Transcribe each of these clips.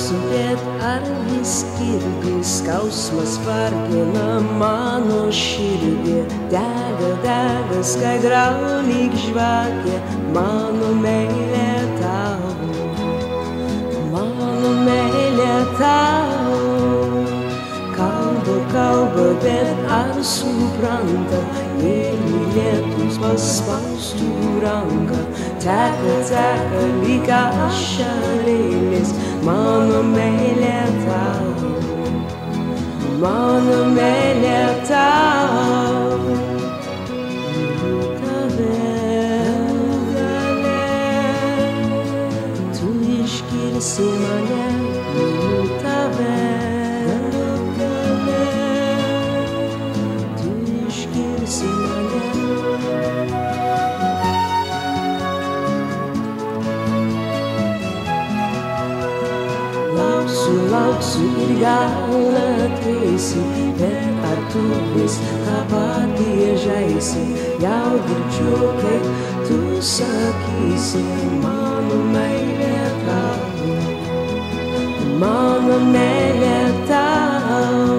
lauksiu, bet ar vis irgi skausmas vargina mano širdį. Dega, dega skaidriau lyg žvakė mano meilė tau, mano meilė tau. Kalba, kalba, bet ar supranta, jei mylėtus paspaustų ranką. Teka, teka lyg ašarėlis mano meilė tau, mano meilė tau. Tu išgirsi mane, tave. Lauksiu ir gal ateisi, bet ar tu vis tą patį žaisi? Jau girdžiu, kaip tu sakysi, mano meilė tau, mano meilė tau.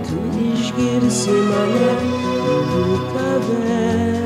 Tu išgirsi mane, tave.